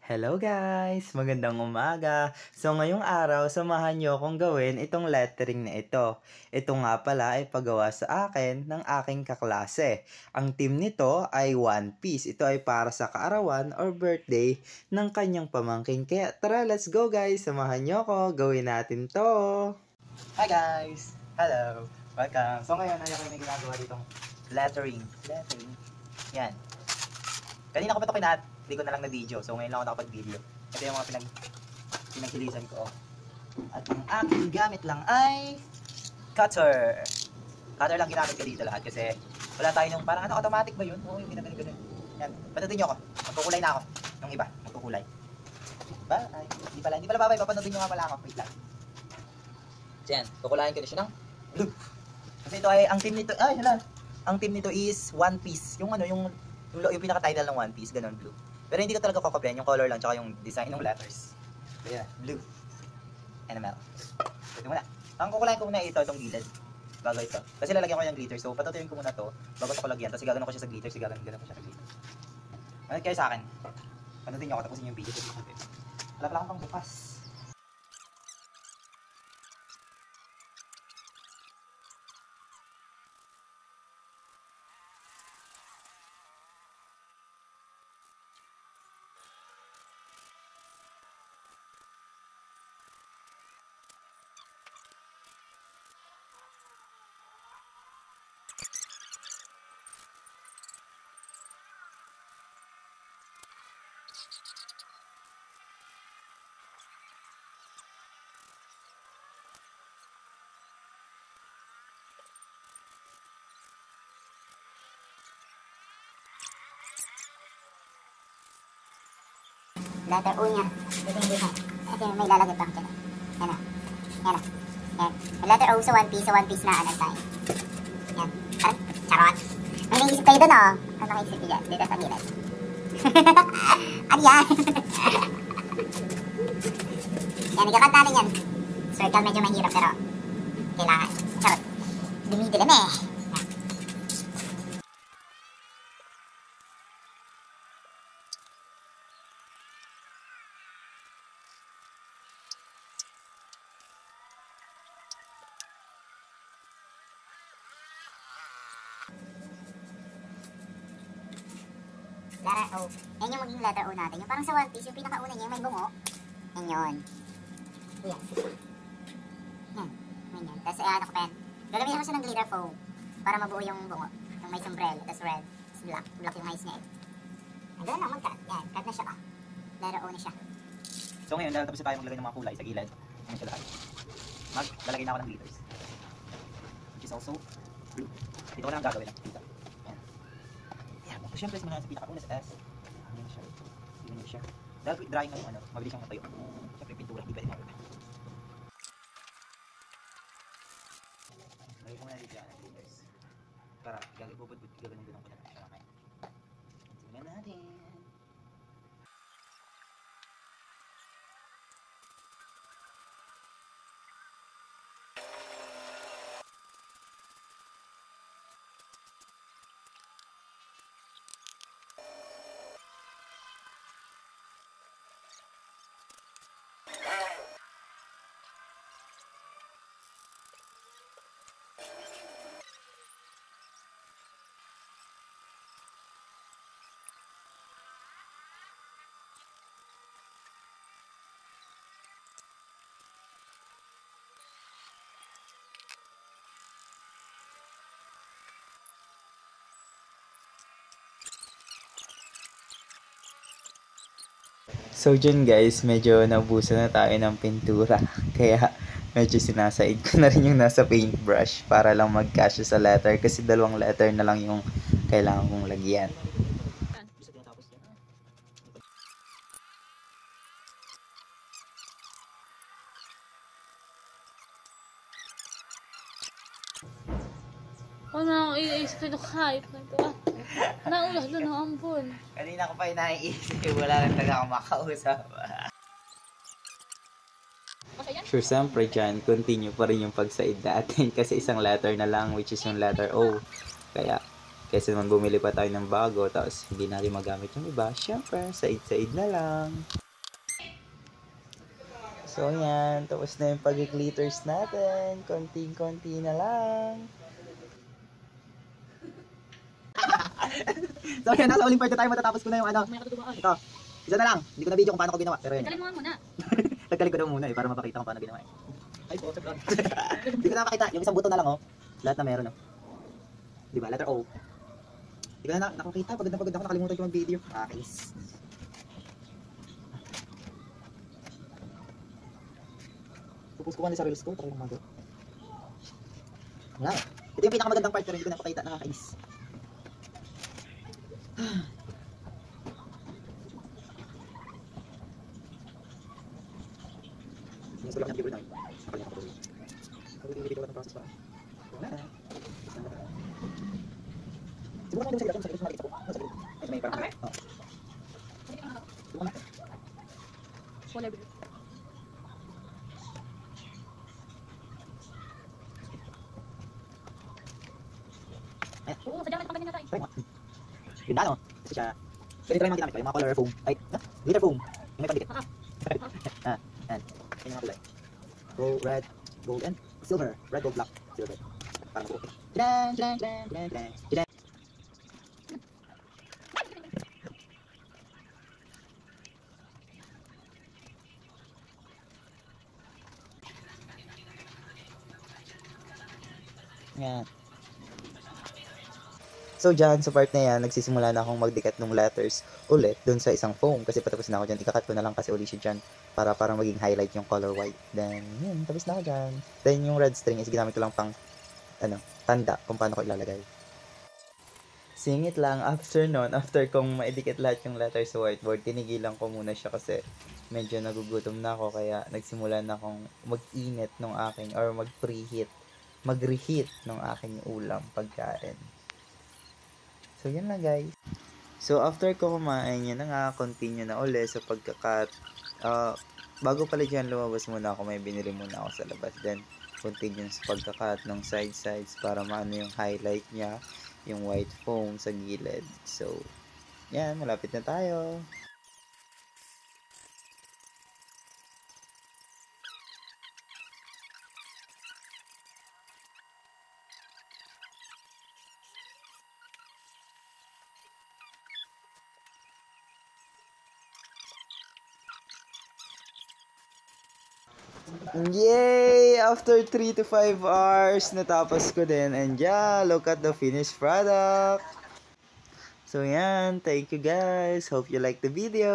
Hello guys! Magandang umaga! So ngayong araw, samahan nyo akong gawin itong lettering na ito. Ito nga pala ay pagawa sa akin ng aking kaklase. Ang team nito ay One Piece. Ito ay para sa kaarawan or birthday ng kanyang pamangkin. Kaya tara, let's go guys! Samahan nyo ako, gawin natin to! Hi guys! Hello! Welcome! So ngayon ay ako may ginagawa ditong lettering. Yan. Kanina ko pa ito hindi ko na lang na-video. So ngayon lang ako nakapag-video. Ito yung mga pinaghilisan ko. At ang aking gamit lang ay cutter. Cutter lang ginamit ko dito lahat kasi wala tayo nung parang automatic ba yun? Oo, yung ginagaling. Yan. Panoodin nyo ako. Magkukulay na ako. Yung iba, magkukulay. Ba? Ay, hindi pala babay. Papanoodin nyo nga pala ako. Wait lang. So yan. Kukulayin ko na siya ng blue. Kasi ito ay, ang team nito, ang team nito is One Piece. Yung pinaka-title ng One Piece, ganun, blue. Pero hindi ko talaga kokopyan, yung color lang, tsaka yung design ng letters. So yan, blue. NML. Ito muna. Ang kukulayin ko muna itong gilid. Bago ito. Kasi lalagyan ko yung glitter, so patutuyin ko muna to bago ito ko lagyan. Tapos gagano ko siya sa glitter, gagano ko siya sa glitter. Manod kayo sa akin. Panoodin nyo ako, tapusin yung video. Wala pala akong pang bukas. Letter U niya. Ito yung buhay. Ito yung may lalagay pang dyan. Yan na. Yan na. Yan. Letter O sa One Piece na anantay. Yan. Charot. May naisip kayo dun oh. Ano naisip ko dyan? Dito sa gilid. Ano yan? Yan, nagkakanta rin yan. Circle medyo mahirap pero kailangan. Charot. Dumidilim eh. Letter O. Yan yung maging letter O natin. Yung parang sa One Piece, yung pinakauna niya, yung may bungo. Yan yun. Yes. Yan. Ganyan. Tapos ano ko pa yan. Gagamitin ko siya ng glitter foam para mabuo yung bungo. Yung may sombrero. Tapos red. Tapos black. Black yung eyes niya eh. Hanggang na mag-cut. Yan. Cut na siya pa. Letter O na siya. So ngayon, dahil tapos na tayo maglagay ng mga kulay sa gilid. Ano siya lahat? Lalagay na ako ng glitters. Which is also blue. Dito ko na ang gagawin lang. Dito. Siyempre, simula sa pinakauna sa S. Ano siya? Hindi siya. Dahil quick drying ng mabilis siyang matayo. Siyempre, pintura, hindi pwede mawala. Lagay ko muna dito yan, glitters. Para, gagawin ko na siya naman. Tingnan natin. So dyan guys, medyo naubusan na tayo ng pintura. Kaya medyo sinasaid ko na rin yung nasa paintbrush para lang magkasya sa letter. Kasi dalawang letter na lang yung kailangan kong lagyan. Ano, iisip ko kahit na ito. Naulas doon ang ampon. Kanina ko pa naiisip, wala lang talaga akong makausap. Sure, siyempre dyan, continue pa rin yung pagsaid natin kasi isang letter na lang, which is yung letter O. Kaya, Kaysa naman bumili pa tayo ng bago, tapos hindi natin magamit yung iba, syempre, said-said na lang. So, yan. Tapos na yung pag-glitters natin. Konting-konti na lang. So, yan. Nasa uling part na tayo. Matatapos ko na yung ano. Ito. Isa na lang. Hindi ko na video kung paano ko ginawa. Pero yun. Galing mo nga muna. Nagkaling ko daw muna para mapakita kung paano ginawa eh. Ay, po. Hindi ko na makita. Yung isang buto na lang oh. Lahat na meron oh. Diba? Letter O. Hindi ko na nakakita. Pagod na pagod ako. Nakalimutan ko mag-video. Akis. Pupus ko sa reels ko. Takay ng mago. Wala. Ito yung pinakamagandang part pero hindi ko napakita. Nakakainis. Yung sulak niya video na. Nakalimutan ko tuloy. Ako yung video ng process pa. Wala na. Siguro naman yung sa likod makikita ko. Sa likod. Ay, may parang. Oo. Siguro na. Wala ba? Oo, sadya natin pang ganyan natin. Try mo. Ganda no? Kasi siya. Pwede try mga ginamit ko. Yung mga color foam. Ay, glitter foam. Yung may pandikit. Yan. Yung mga kulay. Gold, red, gold, and silver. Red, gold, black, silver. Parang mag-okay. Tadaan, tadaan, tadaan, tadaan, tadaan, tadaan. Yan. So dyan, sa part na yan, nagsisimula na akong magdikit ng letters ulit dun sa isang foam. Kasi patapos na ako dyan. Ikakat ko na lang kasi uli siya dyan para maging highlight yung color white. Then, yun, tapos na ako dyan. Then, yung red string is ginamit ko lang pang, tanda kung paano ko ilalagay. Singit lang, after nun, after kong maidikit lahat yung letters sa whiteboard, tinigilan ko muna siya kasi medyo nagugutom na ako. Kaya nagsimula na akong mag-init ng aking, or mag-reheat ng aking ulam, pagkain. So, yun lang guys. So, after ko kumain, yun na nga, continue na uli sa pagkakat. Bago pala dyan, lumabas muna ako, may binili muna ako sa labas. Then, continue sa pagkakat ng sides para maano yung highlight niya, yung white foam sa gilid. So, yan, malapit na tayo. Yay! After 3 to 5 hours, natapos ko din. And yeah, look at the finished product. So yan, thank you guys. Hope you like the video.